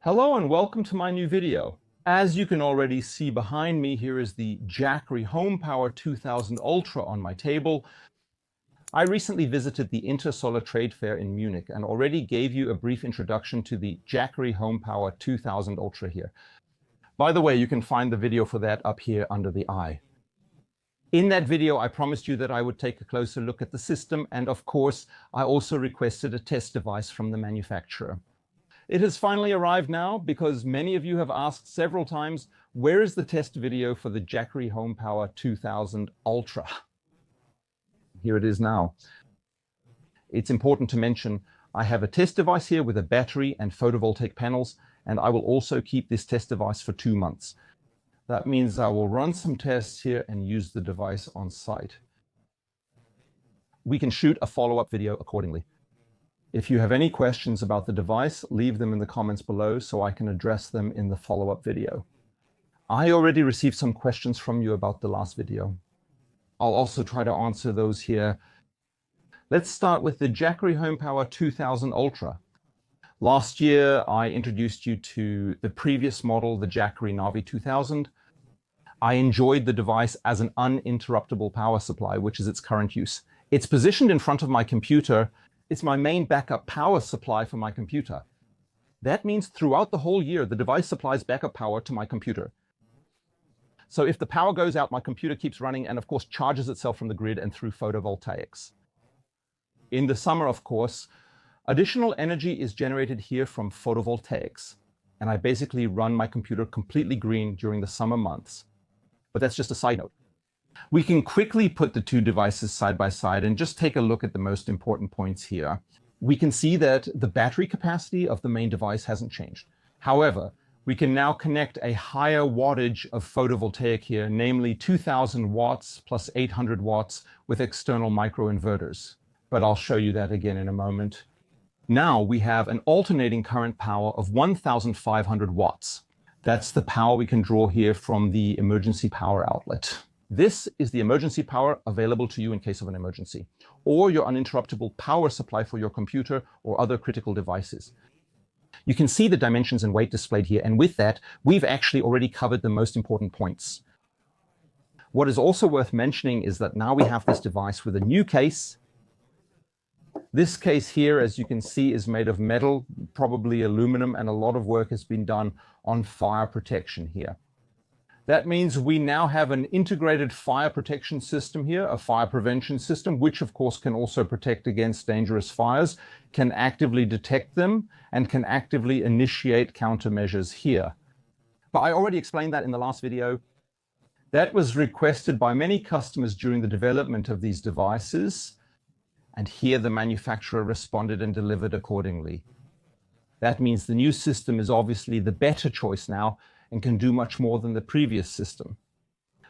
Hello and welcome to my new video. As you can already see behind me, here is the Jackery HomePower 2000 Ultra on my table. I recently visited the Intersolar Trade Fair in Munich and already gave you a brief introduction to the Jackery HomePower 2000 Ultra here. By the way, you can find the video for that up here under the eye. In that video, I promised you that I would take a closer look at the system, and of course, I also requested a test device from the manufacturer. It has finally arrived now because many of you have asked several times, where is the test video for the Jackery HomePower 2000 Ultra? Here it is now. It's important to mention I have a test device here with a battery and photovoltaic panels, and I will also keep this test device for 2 months. That means I will run some tests here and use the device on site. We can shoot a follow-up video accordingly. If you have any questions about the device, leave them in the comments below so I can address them in the follow-up video. I already received some questions from you about the last video. I'll also try to answer those here. Let's start with the Jackery HomePower 2000 Ultra. Last year, I introduced you to the previous model, the Jackery Navi 2000. I enjoyed the device as an uninterruptible power supply, which is its current use. It's positioned in front of my computer. It's my main backup power supply for my computer. That means throughout the whole year, the device supplies backup power to my computer. So if the power goes out, my computer keeps running and of course charges itself from the grid and through photovoltaics. In the summer, of course, additional energy is generated here from photovoltaics. And I basically run my computer completely green during the summer months. But that's just a side note. We can quickly put the two devices side by side and just take a look at the most important points here. We can see that the battery capacity of the main device hasn't changed. However, we can now connect a higher wattage of photovoltaic here, namely 2000 watts plus 800 watts with external microinverters. But I'll show you that again in a moment. Now we have an alternating current power of 1500 watts. That's the power we can draw here from the emergency power outlet. This is the emergency power available to you in case of an emergency, or your uninterruptible power supply for your computer or other critical devices. You can see the dimensions and weight displayed here, and with that, we've actually already covered the most important points. What is also worth mentioning is that now we have this device with a new case. This case here, as you can see, is made of metal, probably aluminum, and a lot of work has been done on fire protection here. That means we now have an integrated fire protection system here, a fire prevention system, which of course can also protect against dangerous fires, can actively detect them, and can actively initiate countermeasures here. But I already explained that in the last video. That was requested by many customers during the development of these devices, and here the manufacturer responded and delivered accordingly. That means the new system is obviously the better choice now, and can do much more than the previous system.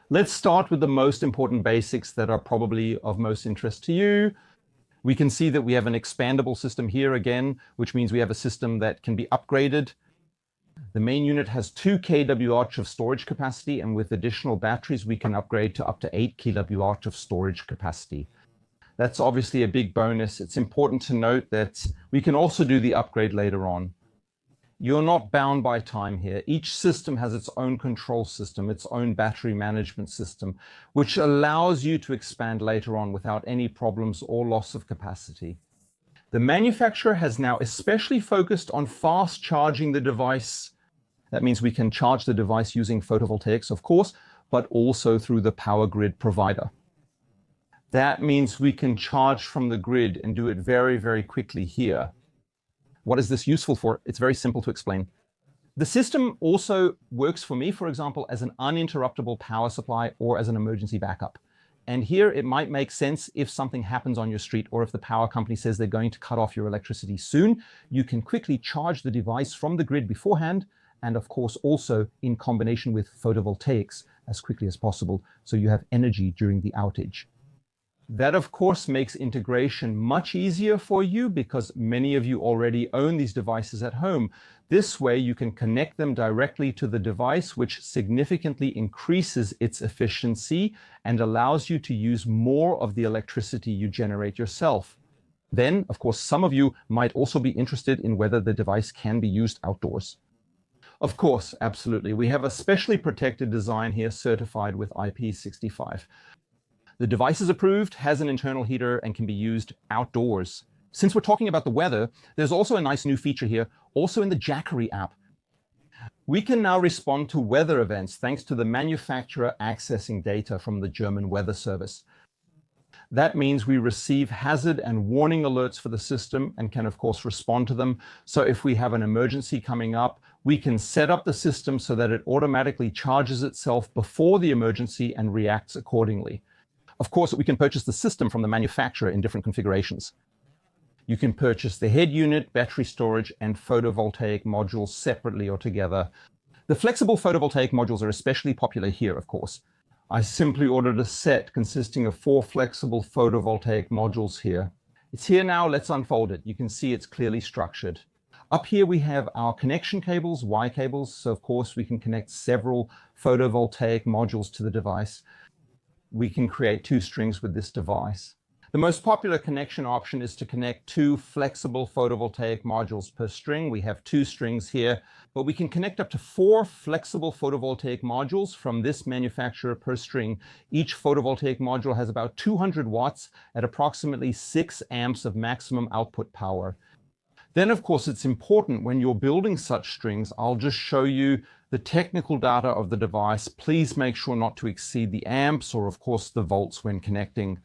Let's start with the most important basics that are probably of most interest to you. We can see that we have an expandable system here again, which means we have a system that can be upgraded. The main unit has 2 kWh of storage capacity, and with additional batteries, we can upgrade to up to 8 kWh of storage capacity. That's obviously a big bonus. It's important to note that we can also do the upgrade later on. You're not bound by time here. Each system has its own control system, its own battery management system, which allows you to expand later on without any problems or loss of capacity. The manufacturer has now especially focused on fast charging the device. That means we can charge the device using photovoltaics, of course, but also through the power grid provider. That means we can charge from the grid and do it very, very quickly here. What is this useful for? It's very simple to explain. The system also works for me, for example, as an uninterruptible power supply or as an emergency backup. And here it might make sense if something happens on your street or if the power company says they're going to cut off your electricity soon, you can quickly charge the device from the grid beforehand, and of course also in combination with photovoltaics as quickly as possible, so you have energy during the outage. That, of course, makes integration much easier for you because many of you already own these devices at home. This way, you can connect them directly to the device, which significantly increases its efficiency and allows you to use more of the electricity you generate yourself. Then, of course, some of you might also be interested in whether the device can be used outdoors. Of course, absolutely. We have a specially protected design here certified with IP65. The device is approved, has an internal heater, and can be used outdoors. Since we're talking about the weather, there's also a nice new feature here, also in the Jackery app. We can now respond to weather events thanks to the manufacturer accessing data from the German Weather Service. That means we receive hazard and warning alerts for the system and can, of course, respond to them. So if we have an emergency coming up, we can set up the system so that it automatically charges itself before the emergency and reacts accordingly. Of course, we can purchase the system from the manufacturer in different configurations. You can purchase the head unit, battery storage, and photovoltaic modules separately or together. The flexible photovoltaic modules are especially popular here, of course. I simply ordered a set consisting of 4 flexible photovoltaic modules here. It's here now, let's unfold it. You can see it's clearly structured. Up here we have our connection cables, Y cables, so of course we can connect several photovoltaic modules to the device. We can create 2 strings with this device. The most popular connection option is to connect 2 flexible photovoltaic modules per string. We have 2 strings here, but we can connect up to 4 flexible photovoltaic modules from this manufacturer per string. Each photovoltaic module has about 200 watts at approximately 6 amps of maximum output power. Then, of course, it's important when you're building such strings, I'll just show you the technical data of the device. Please make sure not to exceed the amps or, of course, the volts when connecting.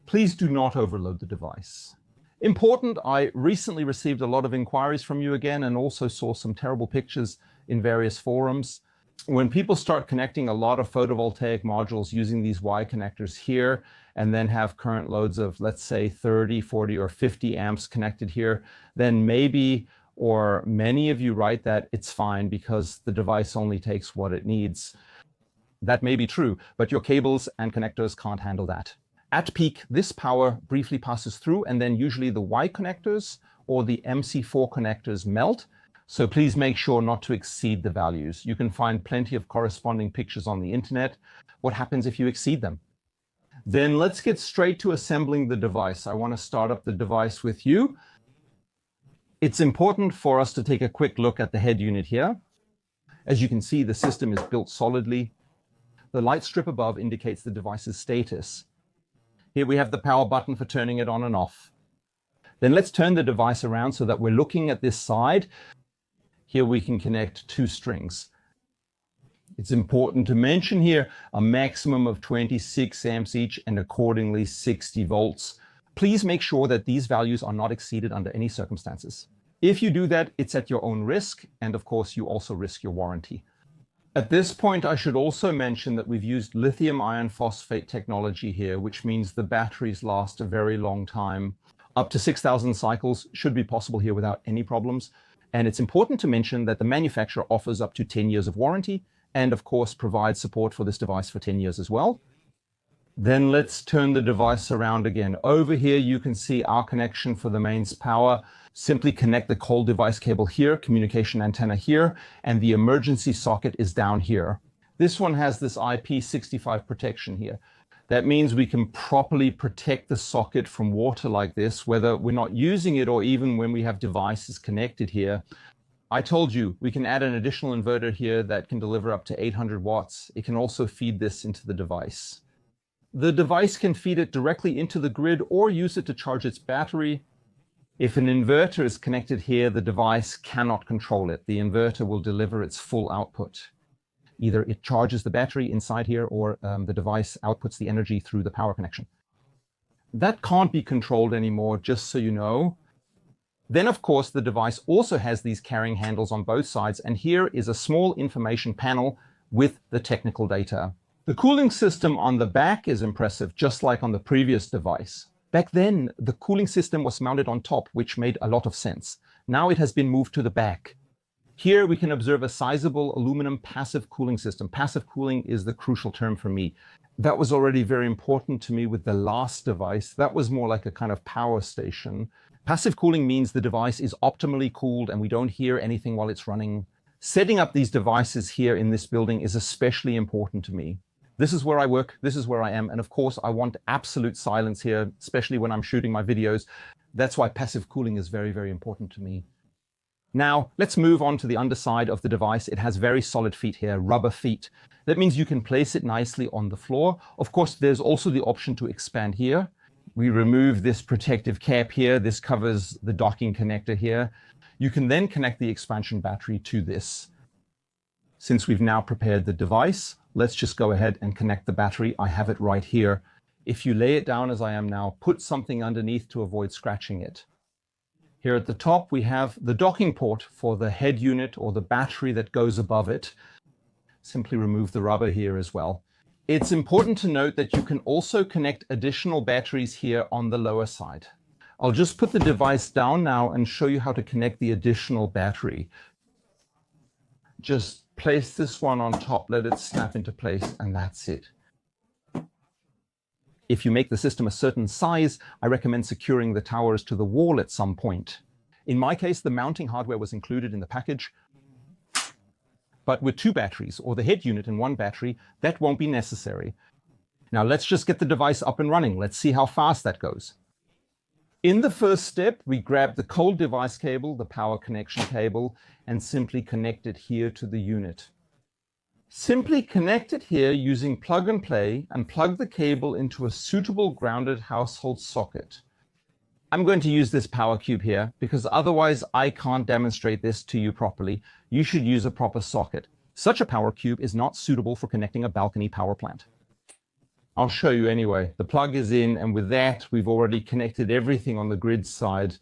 Please do not overload the device. Important, I recently received a lot of inquiries from you again and also saw some terrible pictures in various forums. When people start connecting a lot of photovoltaic modules using these Y connectors here and then have current loads of, let's say, 30, 40, or 50 amps connected here, then maybe, or many of you write that it's fine because the device only takes what it needs. That may be true, but your cables and connectors can't handle that. At peak, this power briefly passes through and then usually the Y connectors or the MC4 connectors melt. So please make sure not to exceed the values. You can find plenty of corresponding pictures on the internet. What happens if you exceed them? Then let's get straight to assembling the device. I want to start up the device with you. It's important for us to take a quick look at the head unit here. As you can see, the system is built solidly. The light strip above indicates the device's status. Here we have the power button for turning it on and off. Then let's turn the device around so that we're looking at this side. Here we can connect 2 strings. It's important to mention here a maximum of 26 amps each and accordingly 60 volts. Please make sure that these values are not exceeded under any circumstances. If you do that, it's at your own risk, and of course you also risk your warranty. At this point, I should also mention that we've used lithium iron phosphate technology here, which means the batteries last a very long time. Up to 6,000 cycles should be possible here without any problems. And it's important to mention that the manufacturer offers up to 10 years of warranty and, of course, provides support for this device for 10 years as well. Then let's turn the device around again. Over here, you can see our connection for the mains power. Simply connect the cold device cable here, communication antenna here, and the emergency socket is down here. This one has this IP65 protection here. That means we can properly protect the socket from water like this, whether we're not using it or even when we have devices connected here. I told you we can add an additional inverter here that can deliver up to 800 watts. It can also feed this into the device. The device can feed it directly into the grid or use it to charge its battery. If an inverter is connected here, the device cannot control it. The inverter will deliver its full output. Either it charges the battery inside here or the device outputs the energy through the power connection. That can't be controlled anymore, just so you know. Then, of course, the device also has these carrying handles on both sides, and here is a small information panel with the technical data. The cooling system on the back is impressive, just like on the previous device. Back then, the cooling system was mounted on top, which made a lot of sense. Now it has been moved to the back. Here we can observe a sizable aluminum passive cooling system. Passive cooling is the crucial term for me. That was already very important to me with the last device. That was more like a kind of power station. Passive cooling means the device is optimally cooled and we don't hear anything while it's running. Setting up these devices here in this building is especially important to me. This is where I work, this is where I am, and of course I want absolute silence here, especially when I'm shooting my videos. That's why passive cooling is very, very important to me. Now, let's move on to the underside of the device. It has very solid feet here, rubber feet. That means you can place it nicely on the floor. Of course, there's also the option to expand here. We remove this protective cap here. This covers the docking connector here. You can then connect the expansion battery to this. Since we've now prepared the device, let's just go ahead and connect the battery. I have it right here. If you lay it down as I am now, put something underneath to avoid scratching it. Here at the top, we have the docking port for the head unit or the battery that goes above it. Simply remove the rubber here as well. It's important to note that you can also connect additional batteries here on the lower side. I'll just put the device down now and show you how to connect the additional battery. Just place this one on top, let it snap into place, and that's it. If you make the system a certain size, I recommend securing the towers to the wall at some point. In my case, the mounting hardware was included in the package, but with 2 batteries or the head unit and 1 battery, that won't be necessary. Now let's just get the device up and running. Let's see how fast that goes. In the first step, we grab the cold device cable, the power connection cable, and simply connect it here to the unit. Simply connect it here using plug and play and plug the cable into a suitable grounded household socket. I'm going to use this power cube here because otherwise I can't demonstrate this to you properly. You should use a proper socket. Such a power cube is not suitable for connecting a balcony power plant. I'll show you anyway. The plug is in, and with that, we've already connected everything on the grid side.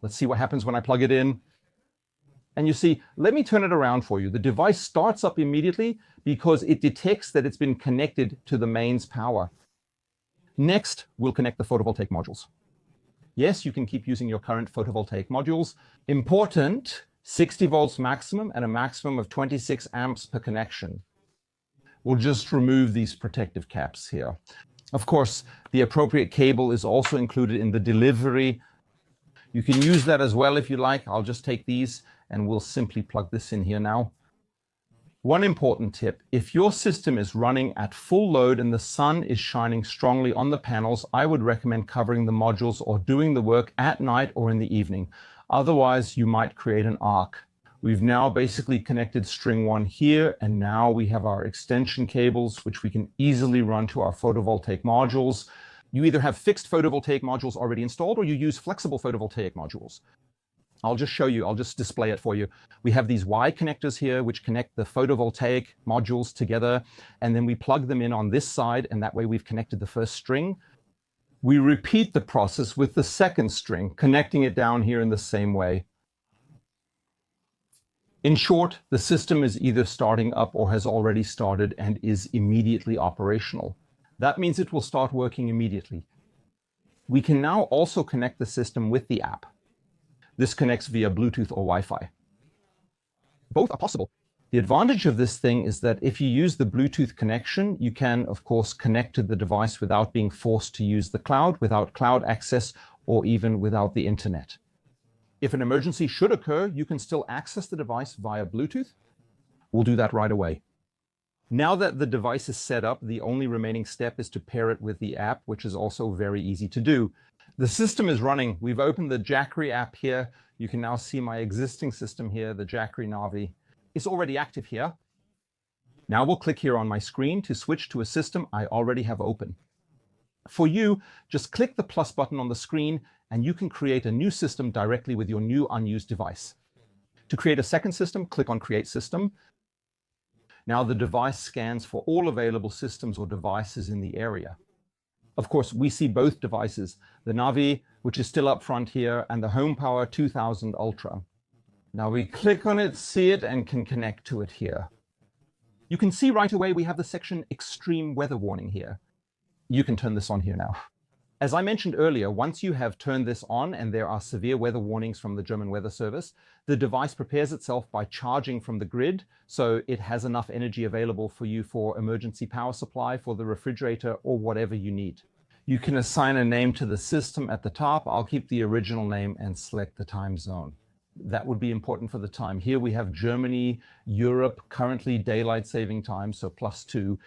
Let's see what happens when I plug it in. And you see, let me turn it around for you. The device starts up immediately because it detects that it's been connected to the mains power. Next, we'll connect the photovoltaic modules. Yes, you can keep using your current photovoltaic modules. Important, 60 volts maximum and a maximum of 26 amps per connection. We'll just remove these protective caps here. Of course, the appropriate cable is also included in the delivery. You can use that as well if you like. I'll just take these and we'll simply plug this in here now. One important tip, if your system is running at full load and the sun is shining strongly on the panels, I would recommend covering the modules or doing the work at night or in the evening. Otherwise, you might create an arc. We've now basically connected string 1 here, and now we have our extension cables, which we can easily run to our photovoltaic modules. You either have fixed photovoltaic modules already installed or you use flexible photovoltaic modules. I'll just show you, I'll just display it for you. We have these Y connectors here, which connect the photovoltaic modules together, and then we plug them in on this side, and that way we've connected the first string. We repeat the process with the second string, connecting it down here in the same way. In short, the system is either starting up or has already started and is immediately operational. That means it will start working immediately. We can now also connect the system with the app. This connects via Bluetooth or Wi-Fi. Both are possible. The advantage of this thing is that if you use the Bluetooth connection, you can, of course, connect to the device without being forced to use the cloud, without cloud access, or even without the internet. If an emergency should occur, you can still access the device via Bluetooth. We'll do that right away. Now that the device is set up, the only remaining step is to pair it with the app, which is also very easy to do. The system is running. We've opened the Jackery app here. You can now see my existing system here, the Jackery Navi. It's already active here. Now we'll click here on my screen to switch to a system I already have open. For you, just click the plus button on the screen and you can create a new system directly with your new unused device. To create a second system, click on Create System. Now the device scans for all available systems or devices in the area. Of course, we see both devices, the Navi, which is still up front here, and the HomePower 2000 Ultra. Now we click on it, see it, and can connect to it here. You can see right away we have the section Extreme Weather Warning here. You can turn this on here now. As I mentioned earlier, once you have turned this on and there are severe weather warnings from the German Weather Service, the device prepares itself by charging from the grid, so it has enough energy available for you for emergency power supply, for the refrigerator, or whatever you need. You can assign a name to the system at the top. I'll keep the original name and select the time zone. That would be important for the time. Here we have Germany, Europe, currently daylight saving time, so +2.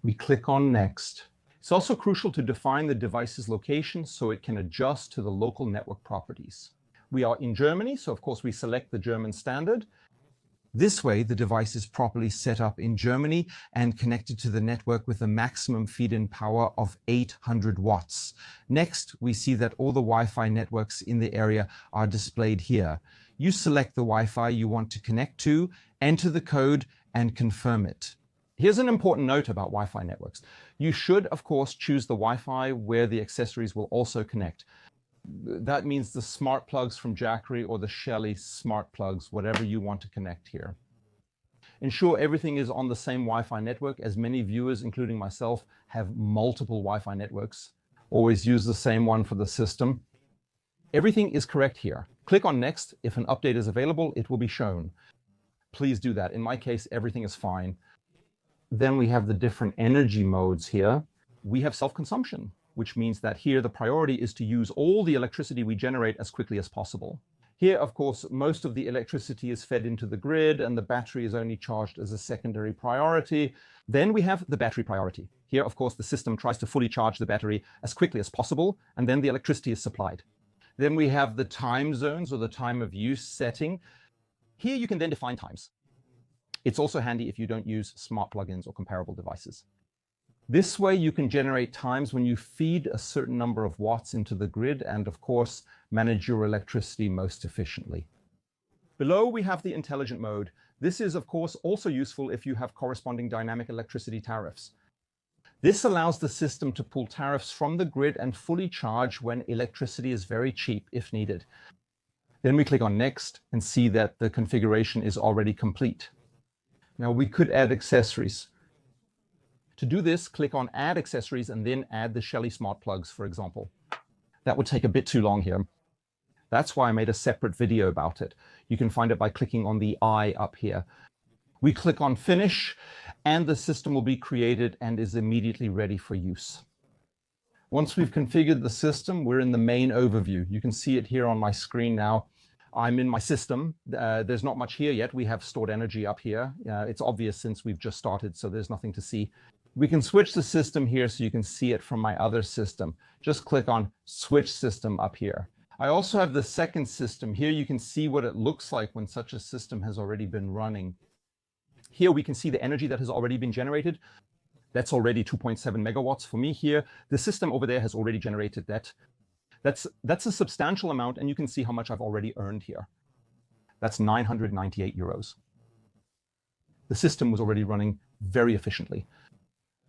We click on Next. It's also crucial to define the device's location so it can adjust to the local network properties. We are in Germany, so of course we select the German standard. This way, the device is properly set up in Germany and connected to the network with a maximum feed-in power of 800 watts. Next, we see that all the Wi-Fi networks in the area are displayed here. You select the Wi-Fi you want to connect to, enter the code, and confirm it. Here's an important note about Wi-Fi networks. You should, of course, choose the Wi-Fi where the accessories will also connect. That means the smart plugs from Jackery or the Shelly smart plugs, whatever you want to connect here. Ensure everything is on the same Wi-Fi network, as many viewers, including myself, have multiple Wi-Fi networks. Always use the same one for the system. Everything is correct here. Click on Next. If an update is available, it will be shown. Please do that. In my case, everything is fine. Then we have the different energy modes here. We have self-consumption, which means that here the priority is to use all the electricity we generate as quickly as possible. Here, of course, most of the electricity is fed into the grid and the battery is only charged as a secondary priority. Then we have the battery priority. Here, of course, the system tries to fully charge the battery as quickly as possible, and then the electricity is supplied. Then we have the time zones, or the time of use setting. Here you can then define times. It's also handy if you don't use smart plugins or comparable devices. This way you can generate times when you feed a certain number of watts into the grid and, of course, manage your electricity most efficiently. Below we have the intelligent mode. This is, of course, also useful if you have corresponding dynamic electricity tariffs. This allows the system to pull tariffs from the grid and fully charge when electricity is very cheap if needed. Then we click on Next and see that the configuration is already complete. Now we could add accessories. To do this, click on Add Accessories and then add the Shelly smart plugs, for example. That would take a bit too long here. That's why I made a separate video about it. You can find it by clicking on the I up here. We click on Finish and the system will be created and is immediately ready for use. Once we've configured the system, we're in the main overview. You can see it here on my screen now. I'm in my system. There's not much here yet. We have stored energy up here. It's obvious since we've just started, so there's nothing to see. We can switch the system here so you can see it from my other system. Just click on Switch System up here. I also have the second system. Here you can see what it looks like when such a system has already been running. Here we can see the energy that has already been generated. That's already 2.7 megawatts for me here. The system over there has already generated that. That's a substantial amount, and you can see how much I've already earned here. That's 998 euros. The system was already running very efficiently.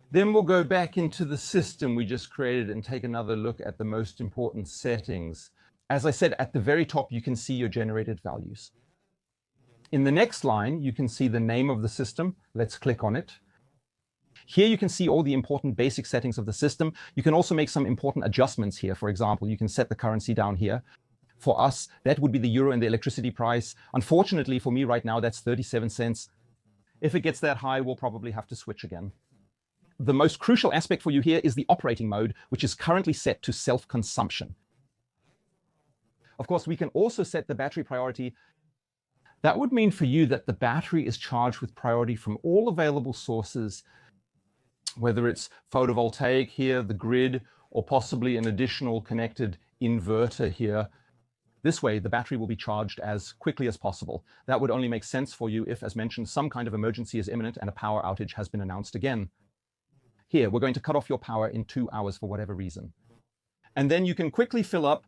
Then we'll go back into the system we just created and take another look at the most important settings. As I said, at the very top, you can see your generated values. In the next line, you can see the name of the system. Let's click on it. Here you can see all the important basic settings of the system. You can also make some important adjustments here. For example, you can set the currency down here. For us, that would be the euro and the electricity price. Unfortunately, for me right now, that's 37 cents. If it gets that high, we'll probably have to switch again. The most crucial aspect for you here is the operating mode, which is currently set to self-consumption. Of course, we can also set the battery priority. That would mean for you that the battery is charged with priority from all available sources, whether it's photovoltaic here, the grid, or possibly an additional connected inverter here. This way, the battery will be charged as quickly as possible. That would only make sense for you if, as mentioned, some kind of emergency is imminent and a power outage has been announced again. Here, we're going to cut off your power in 2 hours for whatever reason. And then you can quickly fill up.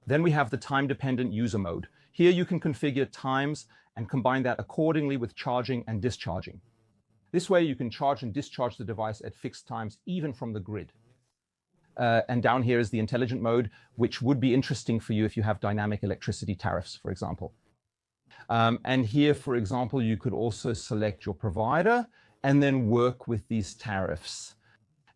Then we have the time-dependent user mode. Here you can configure times and combine that accordingly with charging and discharging. This way you can charge and discharge the device at fixed times, even from the grid. And down here is the intelligent mode, which would be interesting for you if you have dynamic electricity tariffs, for example. And here, for example, you could also select your provider and then work with these tariffs.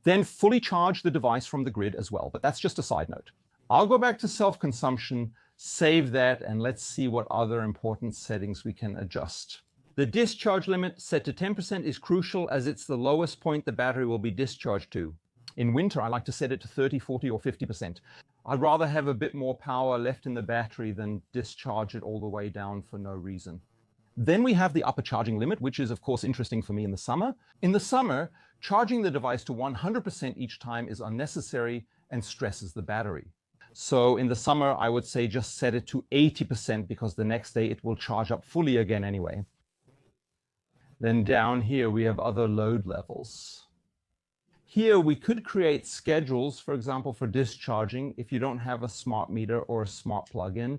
Then fully charge the device from the grid as well, but that's just a side note. I'll go back to self-consumption, save that, and let's see what other important settings we can adjust. The discharge limit set to 10% is crucial as it's the lowest point the battery will be discharged to. In winter, I like to set it to 30, 40, or 50%. I'd rather have a bit more power left in the battery than discharge it all the way down for no reason. Then we have the upper charging limit, which is of course interesting for me in the summer. In the summer, charging the device to 100% each time is unnecessary and stresses the battery. So in the summer, I would say just set it to 80% because the next day it will charge up fully again anyway. Then down here, we have other load levels. Here we could create schedules, for example, for discharging. If you don't have a smart meter or a smart plug-in,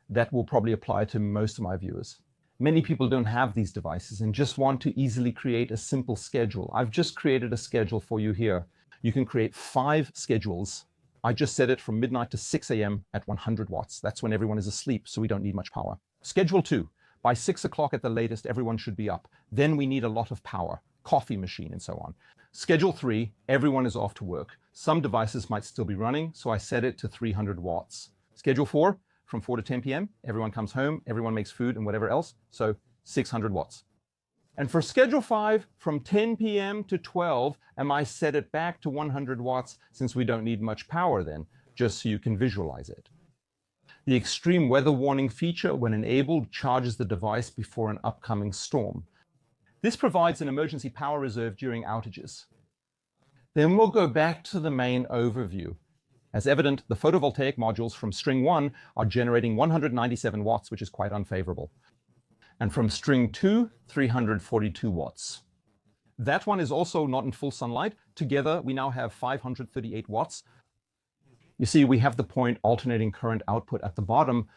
that will probably apply to most of my viewers. Many people don't have these devices and just want to easily create a simple schedule. I've just created a schedule for you here. You can create 5 schedules. I just set it from midnight to 6 a.m. at 100 watts. That's when everyone is asleep, so we don't need much power. Schedule 2, by 6 o'clock at the latest, everyone should be up. Then we need a lot of power, coffee machine and so on. Schedule 3, everyone is off to work. Some devices might still be running, so I set it to 300 watts. Schedule 4, from 4 to 10 p.m., everyone comes home, everyone makes food and whatever else, so 600 watts. And for Schedule 5, from 10 p.m. to 12, I set it back to 100 watts since we don't need much power then, just so you can visualize it. The extreme weather warning feature, when enabled, charges the device before an upcoming storm. This provides an emergency power reserve during outages. Then we'll go back to the main overview. As evident, the photovoltaic modules from string 1 are generating 197 watts, which is quite unfavorable. And from string 2, 342 watts. That one is also not in full sunlight. Together, we now have 538 watts. You see, we have the point alternating current output at the bottom.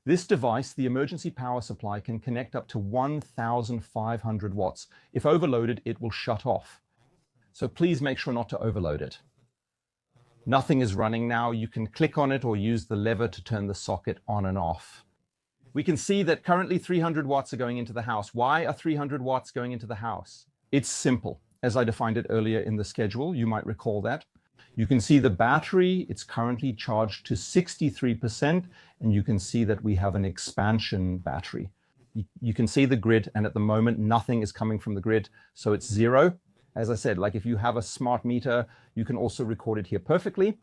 This device, the emergency power supply, can connect up to 1,500 watts. If overloaded, it will shut off. So please make sure not to overload it. Nothing is running now. You can click on it or use the lever to turn the socket on and off. We can see that currently 300 watts are going into the house. Why are 300 watts going into the house? It's simple. As I defined it earlier in the schedule, you might recall that. You can see the battery, it's currently charged to 63%, and you can see that we have an expansion battery. You can see the grid, and at the moment, nothing is coming from the grid, so it's 0. As I said, like if you have a smart meter, you can also record it here perfectly.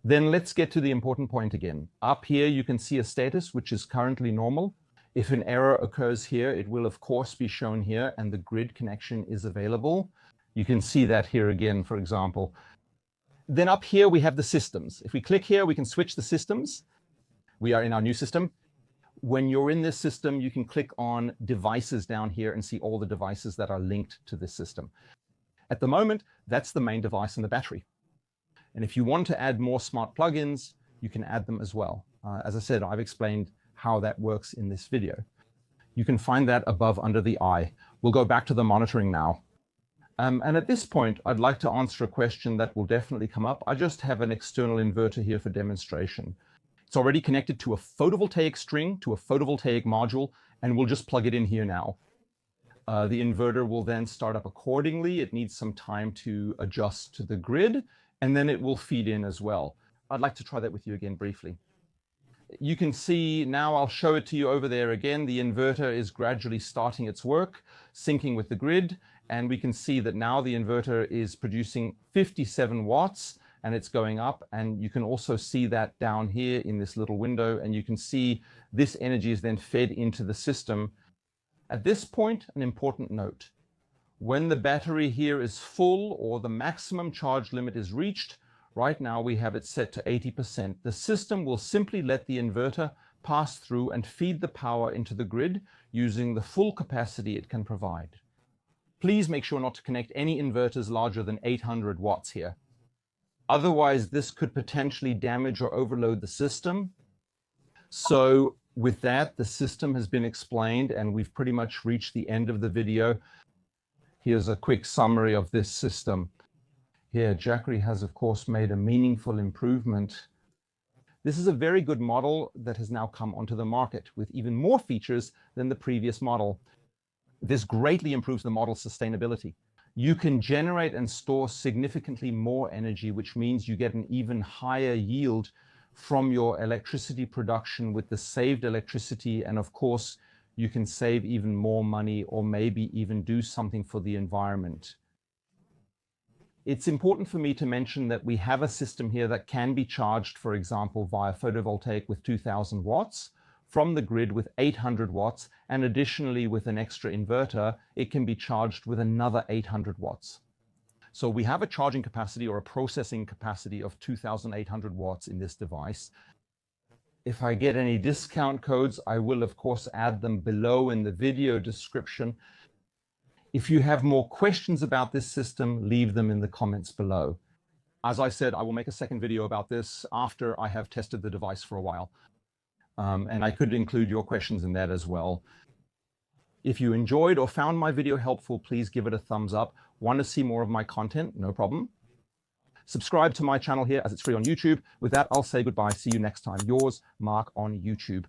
Then let's get to the important point again. Up here, you can see a status, which is currently normal. If an error occurs here, it will of course be shown here, and the grid connection is available. You can see that here again, for example. Then up here, we have the systems. If we click here, we can switch the systems. We are in our new system. When you're in this system, you can click on devices down here and see all the devices that are linked to this system. At the moment, that's the main device and the battery. And if you want to add more smart plugins, you can add them as well. As I said, I've explained how that works in this video. You can find that above under the eye. We'll go back to the monitoring now. And at this point, I'd like to answer a question that will definitely come up. I just have an external inverter here for demonstration. It's already connected to a photovoltaic string, to a photovoltaic module, and we'll just plug it in here now. The inverter will then start up accordingly. It needs some time to adjust to the grid, and then it will feed in as well. I'd like to try that with you again briefly. You can see now, I'll show it to you over there again. The inverter is gradually starting its work, syncing with the grid, and we can see that now the inverter is producing 57 watts and it's going up. And you can also see that down here in this little window, and you can see this energy is then fed into the system. At this point, an important note. When the battery here is full or the maximum charge limit is reached, right now we have it set to 80%. The system will simply let the inverter pass through and feed the power into the grid using the full capacity it can provide. Please make sure not to connect any inverters larger than 800 watts here. Otherwise, this could potentially damage or overload the system. So with that, the system has been explained and we've pretty much reached the end of the video. Here's a quick summary of this system. Here, Jackery has of course made a meaningful improvement. This is a very good model that has now come onto the market with even more features than the previous model. This greatly improves the model's sustainability. You can generate and store significantly more energy, which means you get an even higher yield from your electricity production with the saved electricity. And of course, you can save even more money or maybe even do something for the environment. It's important for me to mention that we have a system here that can be charged, for example, via photovoltaic with 2000 watts, from the grid with 800 watts, and additionally with an extra inverter, it can be charged with another 800 watts. So we have a charging capacity or a processing capacity of 2,800 watts in this device. If I get any discount codes, I will of course add them below in the video description. If you have more questions about this system, leave them in the comments below. As I said, I will make a second video about this after I have tested the device for a while. And I could include your questions in that as well. If you enjoyed or found my video helpful, please give it a thumbs up. Want to see more of my content? No problem. Subscribe to my channel here as it's free on YouTube. With that, I'll say goodbye. See you next time. Yours, Mark on YouTube.